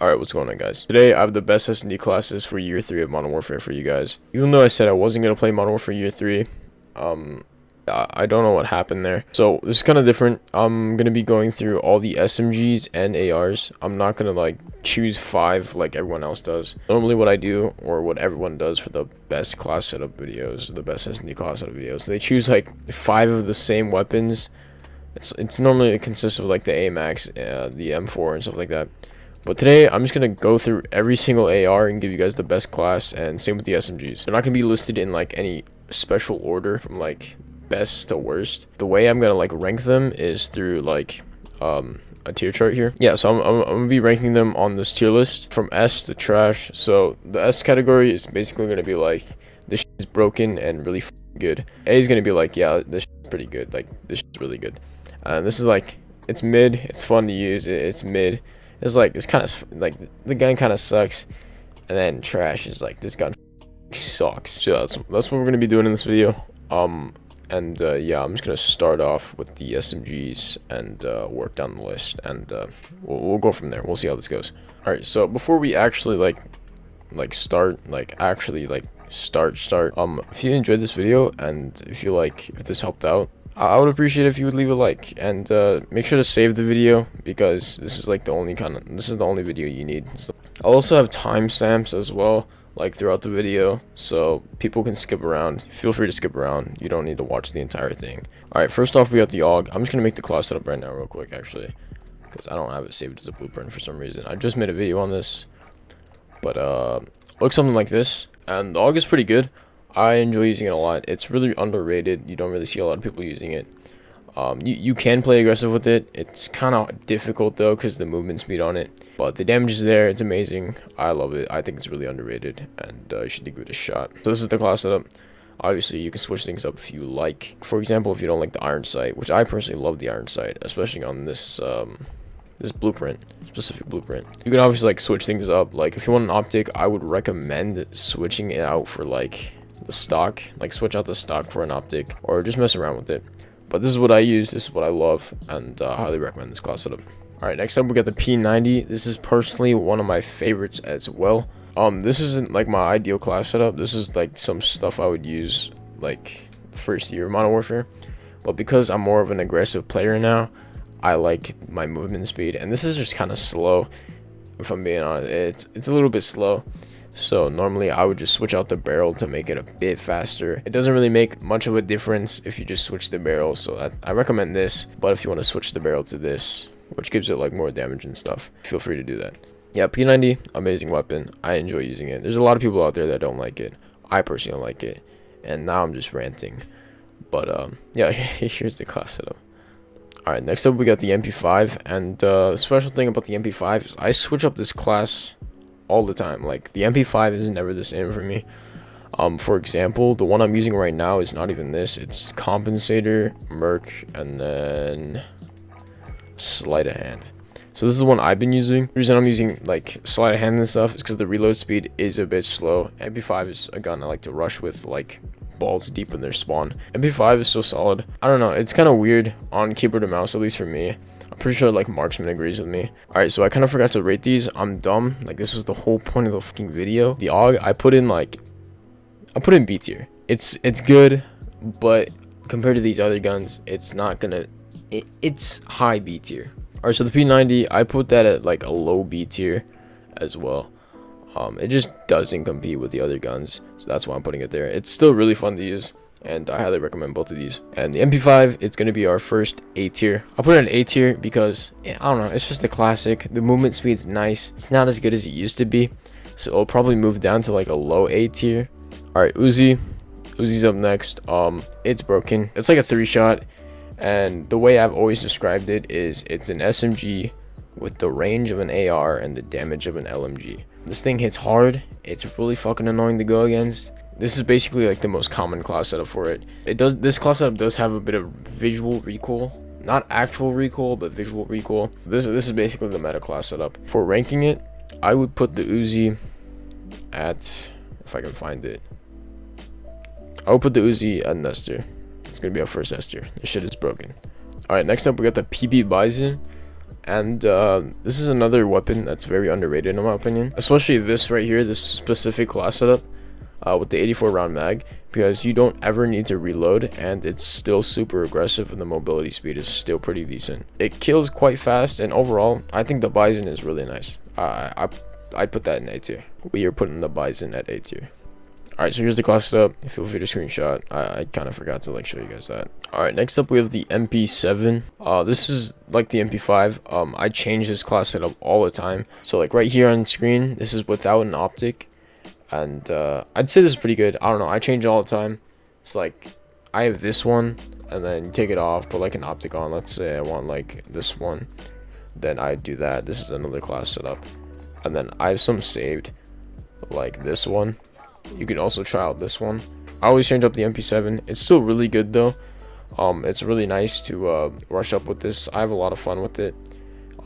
Alright, what's going on, guys? Today I have the best SND classes for year 3 of Modern Warfare for you guys. Even though I said I wasn't going to play Modern Warfare year 3, I don't know what happened there. So this is kind of different. I'm going to be going through all the SMGs and ARs. I'm not going to like choose 5 like everyone else does. Normally what I do, or what everyone does for the best class setup videos, the best SND class setup videos, they choose like 5 of the same weapons. It's normally it consists of like the AMAX, the M4 and stuff like that. But today, I'm just going to go through every single AR and give you guys the best class, and same with the SMGs. They're not going to be listed in, like, any special order from, like, best to worst. The way I'm going to, like, rank them is through, like, a tier chart here. Yeah, so I'm going to be ranking them on this tier list from S to trash. So, the S category is basically going to be, like, this shit is broken and really good. A is going to be, like, yeah, this shit is pretty good. Like, this shit is really good. This is, like, it's mid. It's fun to use. It's mid. It's like, it's kind of like the gun kind of sucks, and then trash is like this gun sucks. So that's what we're gonna be doing in this video. Yeah, I'm just gonna start off with the SMGs and work down the list, and we'll go from there. We'll see how this goes. All right, so before we actually start, if you enjoyed this video and if this helped out, I would appreciate if you would leave a like, and make sure to save the video, because this is like the only video you need. So I'll also have timestamps as well, like throughout the video, so people can skip around. Feel free to skip around. You don't need to watch the entire thing. All right, first off, we got the AUG. I'm just gonna make the class setup right now real quick, actually, because I don't have it saved as a blueprint for some reason. I just made a video on this, but looks something like this, and the AUG is pretty good. I enjoy using it a lot. It's really underrated. You don't really see a lot of people using it. You can play aggressive with it. It's kind of difficult though, because the movement speed on it, but the damage is there. It's amazing. I love it. I think it's really underrated, and you should give it a shot. So this is the class setup. Obviously you can switch things up if you like. For example, if you don't like the iron sight, which I personally love the iron sight, especially on this this specific blueprint, you can obviously like switch things up. Like if you want an optic, I would recommend switching it out for like the stock, like switch out the stock for an optic, or just mess around with it. But this is what I use, this is what I love, and I highly recommend this class setup. All right, next up we got the P90. This is personally one of my favorites as well. This isn't like my ideal class setup. This is like some stuff I would use like the first year of Modern Warfare, but because I'm more of an aggressive player now, I like my movement speed, and this is just kind of slow. If I'm being honest, it's a little bit slow. So normally I would just switch out the barrel to make it a bit faster. It doesn't really make much of a difference if you just switch the barrel, so I recommend this. But if you want to switch the barrel to this, which gives it like more damage and stuff, feel free to do that. Yeah, P90, amazing weapon. I enjoy using it. There's a lot of people out there that don't like it. I personally don't like it, and now I'm just ranting. But yeah, here's the class setup. All right, next up we got the MP5, and the special thing about the MP5 is I switch up this class all the time. Like the MP5 is never the same for me. For example, the one I'm using right now is not even this. It's compensator, merc, and then sleight of hand. So this is the one I've been using. The reason I'm using like sleight of hand and stuff is because the reload speed is a bit slow. MP5 is a gun I like to rush with like balls deep in their spawn. MP5 is so solid. I don't know, it's kind of weird on keyboard and mouse, at least for me. I'm pretty sure like Marksman agrees with me. Alright, so I kind of forgot to rate these. I'm dumb. Like this is the whole point of the fucking video. The AUG, I put in B tier. It's good, but compared to these other guns, it's not gonna, it's high B tier. Alright, so the P90, I put that at like a low B tier as well. It just doesn't compete with the other guns, so that's why I'm putting it there. It's still really fun to use, and I highly recommend both of these. And the MP5, it's going to be our first A tier. I'll put it in A tier because, yeah, I don't know, it's just a classic. The movement speed's nice. It's not as good as it used to be, so it'll probably move down to like a low A tier. Alright, Uzi's up next. It's broken. It's like a 3-shot, and the way I've always described it is it's an SMG with the range of an AR and the damage of an LMG. This thing hits hard. It's really fucking annoying to go against. This is basically like the most common class setup for it. This class setup does have a bit of visual recoil, not actual recoil, but visual recoil. This is basically the meta class setup. For ranking it, I would put the Uzi at, if I can find it, I would put the Uzi at Nestor. It's gonna be our first S tier. This shit is broken. All right, next up we got the BIZON. And this is another weapon that's very underrated in my opinion, especially this right here, this specific class setup with the 84 round mag, because you don't ever need to reload, and it's still super aggressive, and the mobility speed is still pretty decent. It kills quite fast, and overall I think the BIZON is really nice. I'd put that in A tier. We are putting the BIZON at A tier. Alright, so here's the class setup. Feel free to screenshot. I kind of forgot to like show you guys that. Alright, next up we have the MP7. This is like the MP5. I change this class setup all the time. So like right here on screen, this is without an optic. And I'd say this is pretty good. I don't know, I change it all the time. It's like I have this one, and then you take it off, put like an optic on. Let's say I want like this one, then I do that. This is another class setup. And then I have some saved, like this one. You can also try out this one. I always change up the MP7. It's still really good though. It's really nice to rush up with this. I have a lot of fun with it.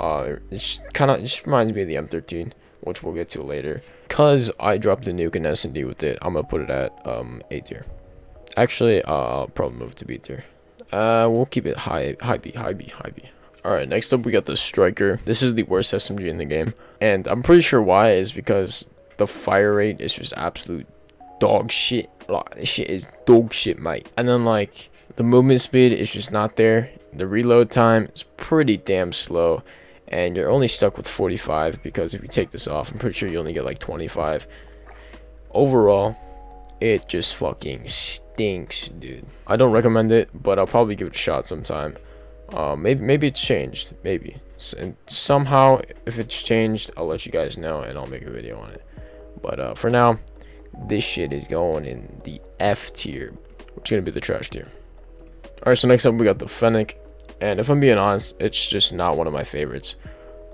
It just reminds me of the M13, which we'll get to later. Because I dropped the nuke and SnD with it, I'm gonna put it at A tier. Actually, I'll probably move to B tier. We'll keep it high B. Alright, next up we got the Striker. This is the worst SMG in the game, and I'm pretty sure why is because the fire rate is just absolute dog shit. Like, this shit is dog shit, mate. And then like the movement speed is just not there. The reload time is pretty damn slow, and you're only stuck with 45 because if you take this off, I'm pretty sure you only get like 25. Overall, it just fucking stinks, dude. I don't recommend it, but I'll probably give it a shot sometime. Maybe it's changed, maybe. And somehow, if it's changed, I'll let you guys know and I'll make a video on it. But for now, this shit is going in the F tier, which is gonna be the trash tier. Alright, so next up we got the FENNEC, and if I'm being honest, it's just not one of my favorites.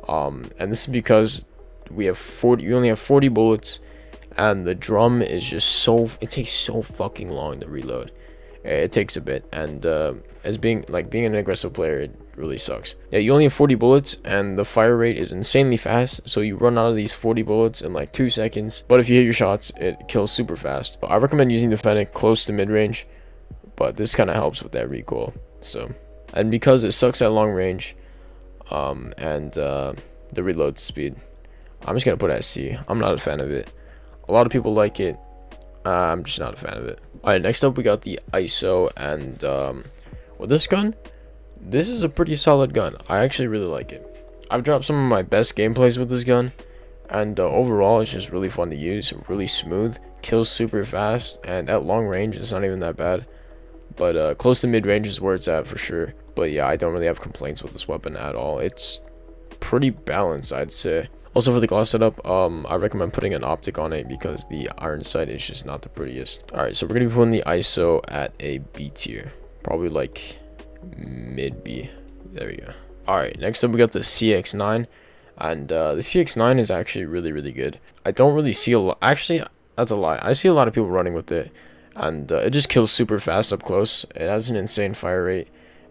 And this is because we only have 40 bullets, and the drum is just it takes so fucking long to reload. It takes a bit, and as being an aggressive player, it really sucks. Yeah, you only have 40 bullets, and the fire rate is insanely fast, so you run out of these 40 bullets in like 2 seconds. But if you hit your shots, it kills super fast. I recommend using the FENNEC close to mid-range, but this kind of helps with that recoil. So, and because it sucks at long range, and the reload speed, I'm just gonna put it at C. I'm not a fan of it. A lot of people like it. I'm just not a fan of it. Alright, next up we got the ISO, and with this gun, this is a pretty solid gun. I actually really like it. I've dropped some of my best gameplays with this gun, and overall it's just really fun to use, really smooth, kills super fast, and at long range it's not even that bad. But close to mid range is where it's at for sure. But yeah, I don't really have complaints with this weapon at all. It's pretty balanced, I'd say. Also for the glass setup, I recommend putting an optic on it because the iron sight is just not the prettiest. Alright, so we're going to be putting the ISO at a B tier. Probably like mid B. There we go. Alright, next up we got the CX9. And the CX9 is actually really good. I don't really see a lot. Actually, that's a lie. I see a lot of people running with it. And it just kills super fast up close. It has an insane fire rate.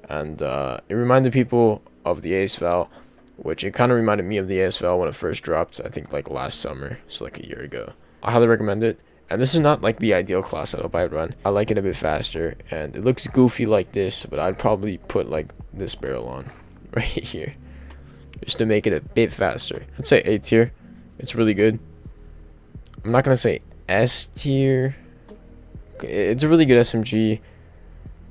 And it reminded people of the AS-VAL, which it kind of reminded me of the AS-VAL when it first dropped, I think like last summer, so like a year ago. I highly recommend it. And this is not like the ideal class setup I'd run. I like it a bit faster, and it looks goofy like this, but I'd probably put like this barrel on right here, just to make it a bit faster. I'd say A tier. It's really good. I'm not gonna say S tier. It's a really good SMG,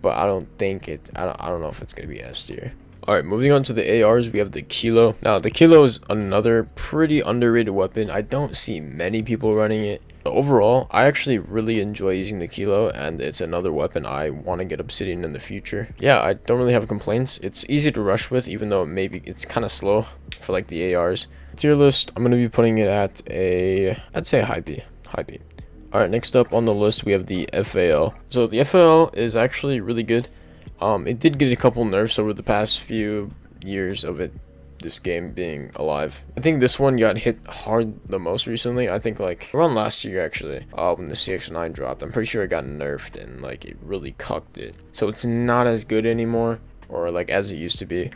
but I don't think I don't know if it's gonna be S tier. Alright, moving on to the ARs, we have the Kilo. Now, the Kilo is another pretty underrated weapon. I don't see many people running it. Overall, I actually really enjoy using the Kilo, and it's another weapon I want to get Obsidian in the future. Yeah, I don't really have complaints. It's easy to rush with, even though maybe it's kind of slow for like the ARs. Tier list, I'm going to be putting it at I'd say high B. Alright, next up on the list, we have the FAL. So the FAL is actually really good. It did get a couple nerfs over the past few years of this game being alive. I think this one got hit hard the most recently. I think like around last year actually, when the CX9 dropped. I'm pretty sure it got nerfed and like it really cucked it. So it's not as good anymore, or like as it used to be.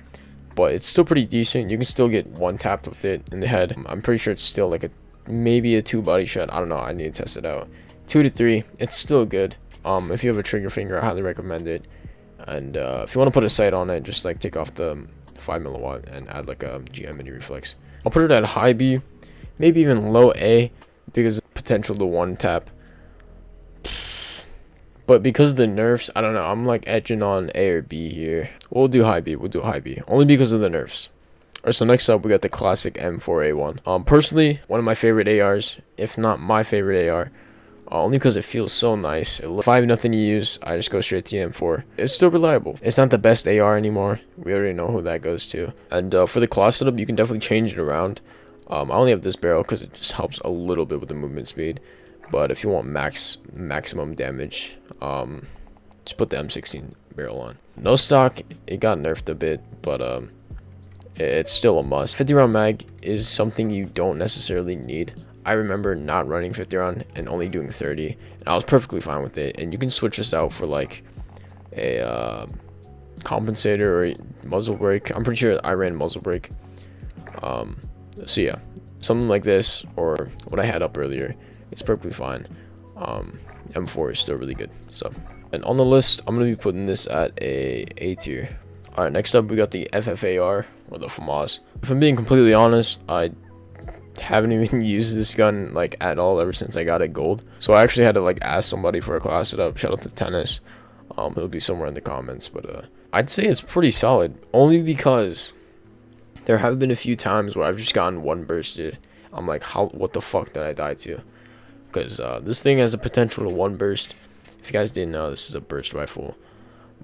But it's still pretty decent. You can still get one tapped with it in the head. I'm pretty sure it's still like maybe a 2 body shot. I don't know. I need to test it out. 2 to 3. It's still good. If you have a trigger finger, I highly recommend it. And if you want to put a sight on it, just like take off the 5 milliwatt, and add like a GM mini reflex. I'll put it at high B, maybe even low A, because of the potential to one tap. But because of the nerfs, I don't know, I'm like edging on A or B here. We'll do high B, only because of the nerfs. Alright, so next up we got the classic M4A1. Personally, one of my favorite ARs, if not my favorite AR. Only because it feels so nice. If I have nothing to use, I just go straight to M4. It's still reliable. It's not the best AR anymore. We already know who that goes to. And for the class setup, you can definitely change it around. I only have this barrel because it just helps a little bit with the movement speed. But if you want maximum damage, just put the M16 barrel on. No stock, it got nerfed a bit, but it's still a must. 50 round mag is something you don't necessarily need. I remember not running 50 round and only doing 30, and I was perfectly fine with it. And you can switch this out for like a compensator or muzzle brake. I'm pretty sure I ran muzzle brake. So yeah, something like this or what I had up earlier, it's perfectly fine. M4 is still really good. So, and on the list, I'm gonna be putting this at A tier. All right, next up we got the FFAR or the FAMAS. If I'm being completely honest, I haven't even used this gun like at all ever since I got it gold. So I actually had to like ask somebody for a class setup. Shout out to Tennis. It'll be somewhere in the comments, but I'd say it's pretty solid, only because there have been a few times where I've just gotten one bursted. I'm like, what the fuck did I die to? Because this thing has a potential to one burst. If you guys didn't know, this is a burst rifle,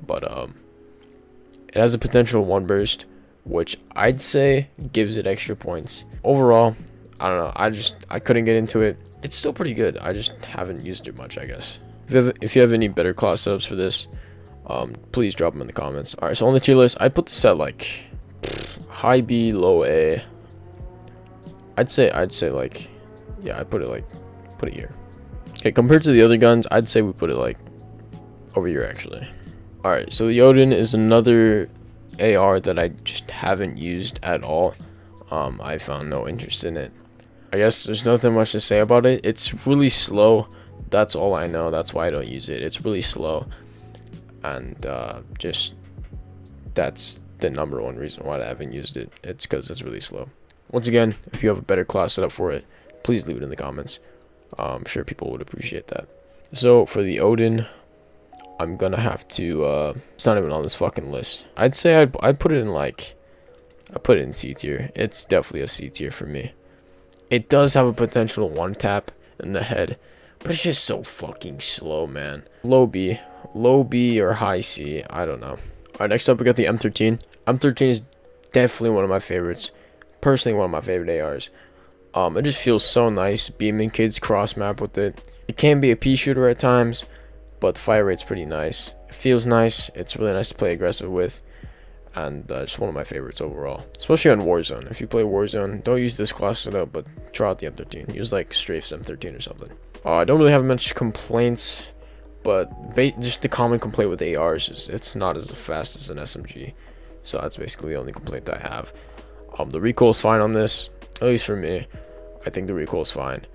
but it has a potential one burst, which I'd say gives it extra points. Overall, I don't know, I couldn't get into it. It's still pretty good, I just haven't used it much, I guess. If you have any better class setups for this, please drop them in the comments. Alright, so on the tier list, I put this at like high B, low A. I'd say like, yeah, I put it here. Okay, compared to the other guns, I'd say we put it like over here actually. Alright, so the ODEN is another AR that I just haven't used at all. I found no interest in it. I guess there's nothing much to say about it. It's really slow. That's all I know. That's why I don't use it. It's really slow. And just that's the #1 reason why I haven't used it. It's because it's really slow. Once again, if you have a better class setup for it, please leave it in the comments. I'm sure people would appreciate that. So for the ODEN, I'm gonna have to it's not even on this fucking list. I'd say I'd put it in like, I put it in C tier. It's definitely a C tier for me. It does have a potential one tap in the head, but it's just so fucking slow, man. Low B or high C, I don't know. Alright, next up we got the M13. M13 is definitely one of my favorites. Personally, one of my favorite ARs. It just feels so nice beaming kids cross map with it. It can be a pea shooter at times, but the fire rate's pretty nice. It feels nice. It's really nice to play aggressive with, and just one of my favorites overall, especially on Warzone. If you play Warzone, don't use this class setup, but try out the M13. Use like Strafe's M13 or something. I don't really have much complaints, but just the common complaint with ARs is it's not as fast as an SMG. So that's basically the only complaint I have. The recoil is fine on this, at least for me. I think the recoil is fine.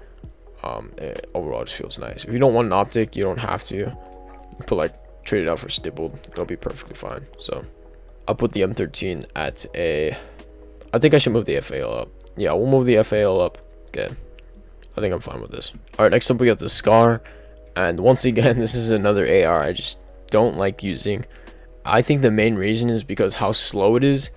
It overall just feels nice. If you don't want an optic, you don't have to. You put like, trade it out for stippled, it'll be perfectly fine. So I'll put the M13 at a, I think I should move the FAL up. Yeah, we'll move the FAL up. Okay, I think I'm fine with this. All right, next up we got the SCAR, and once again, this is another AR I just don't like using. I think the main reason is because how slow it is,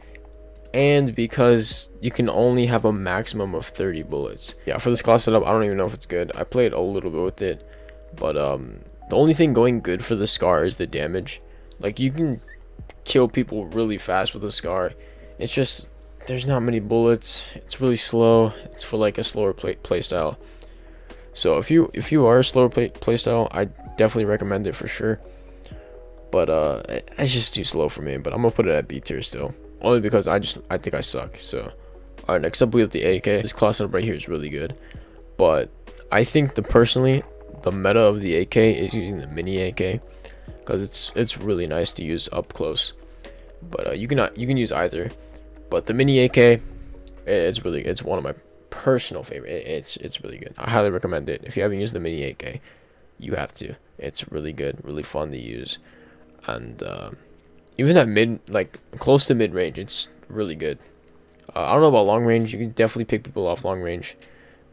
and because you can only have a maximum of 30 bullets. Yeah, for this class setup, I don't even know if it's good. I played a little bit with it, but the only thing going good for the SCAR is the damage. Like, you can kill people really fast with a SCAR. It's just, there's not many bullets. It's really slow. It's for like a slower play style. So if you are a slower play style, I definitely recommend it for sure. But it's just too slow for me. But I'm gonna put it at B tier still, only because I think I suck. So all right, next up we have the AK. This class setup right here is really good, but I think personally the meta of the AK is using the mini AK, because it's really nice to use up close. But you can use either, but the mini AK, it's one of my personal favorite. It's really good. I highly recommend it. If you haven't used the mini AK, you have to. It's really good, really fun to use, and even at mid, like close to mid range, it's really good. I don't know about long range. You can definitely pick people off long range,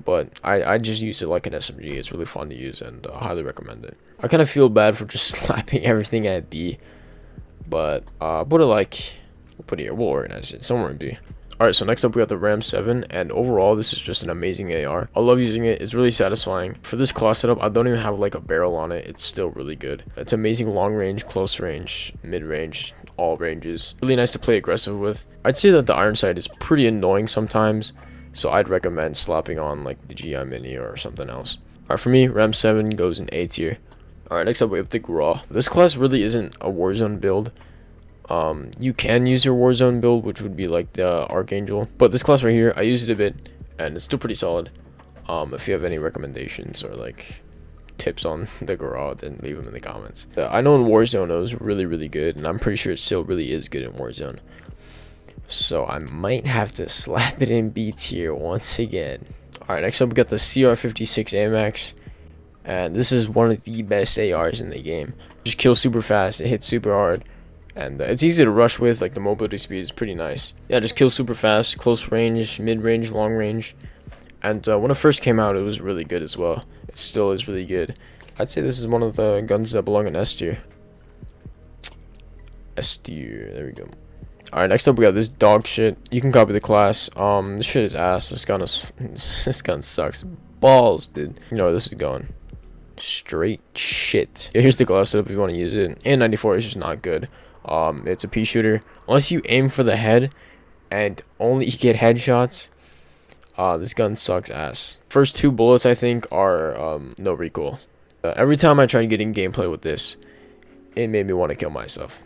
but I just use it like an SMG. It's really fun to use, and I highly recommend it. I kind of feel bad for just slapping everything at B, but put it like, we'll put it here. We'll organize it somewhere in B. Alright, so next up we got the Ram 7, and overall this is just an amazing AR. I love using it. It's really satisfying. For this class setup, I don't even have like a barrel on it. It's still really good. It's amazing long range, close range, mid range, all ranges. Really nice to play aggressive with. I'd say that the iron sight is pretty annoying sometimes, so I'd recommend slapping on like the GI Mini or something else. Alright, for me, Ram 7 goes in A tier. Alright, next up we have the GRAU. This class really isn't a Warzone build. You can use your Warzone build, which would be like the Archangel, but this class right here, I used it a bit and it's still pretty solid. If you have any recommendations or like tips on the GRAU, then leave them in the comments. I know in Warzone it was really good, and I'm pretty sure it still really is good in Warzone, so I might have to slap it in B tier once again. Alright, next up we got the CR56 AMAX, and this is one of the best ARs in the game. Just kills super fast, it hits super hard, and it's easy to rush with. Like the mobility speed is pretty nice. Yeah, just kills super fast, close range, mid range, long range. And when it first came out, it was really good as well. It still is really good. I'd say this is one of the guns that belong in S tier. S tier, there we go. Alright, next up we got this dog shit. You can copy the class. This shit is ass. This gun sucks balls, dude. You know where this is going. Straight shit. Yeah, here's the glass setup if you want to use it. And 94 is just not good. It's a pea shooter. Unless you aim for the head and only get headshots, this gun sucks ass. First 2 bullets I think are no recoil. Every time I tried getting gameplay with this, it made me want to kill myself.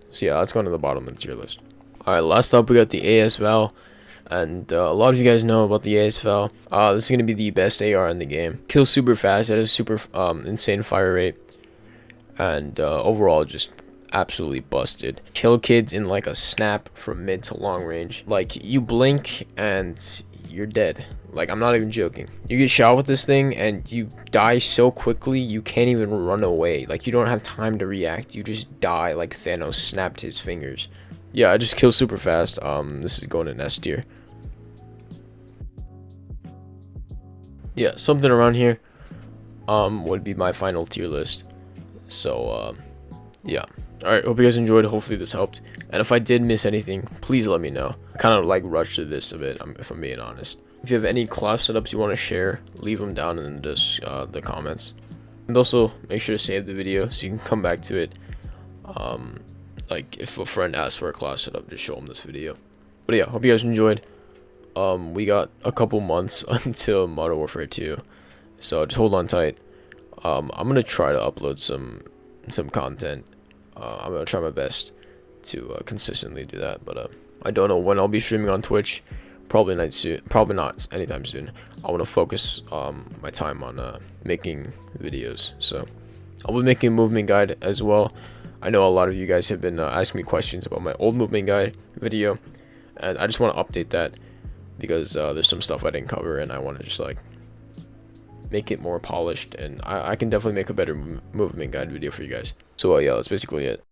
So yeah, that's going to the bottom of the tier list. Alright, last up we got the AS-VAL. And a lot of you guys know about the AS-VAL. This is going to be the best AR in the game. Kills super fast. It has super insane fire rate. And overall just absolutely busted. Kill kids in like a snap from mid to long range. Like you blink and you're dead. Like I'm not even joking. You get shot with this thing and you die so quickly you can't even run away. Like you don't have time to react. You just die like Thanos snapped his fingers. Yeah, I just kill super fast. This is going in S tier. Yeah, something around here would be my final tier list. So yeah. Alright, hope you guys enjoyed. Hopefully this helped. And if I did miss anything, please let me know. I kind of like rushed through this a bit, if I'm being honest. If you have any class setups you want to share, leave them down in the comments. And also, make sure to save the video so you can come back to it. Like, if a friend asks for a class setup, just show them this video. But yeah, hope you guys enjoyed. We got a couple months until Modern Warfare 2. So just hold on tight. I'm going to try to upload some content. I'm gonna try my best to consistently do that, but I don't know when I'll be streaming on Twitch. Probably not anytime soon. I want to focus my time on making videos, so I'll be making a movement guide as well. I know a lot of you guys have been asking me questions about my old movement guide video, and I just want to update that because there's some stuff I didn't cover, and I want to just like make it more polished, and I can definitely make a better movement guide video for you guys. So yeah, that's basically it.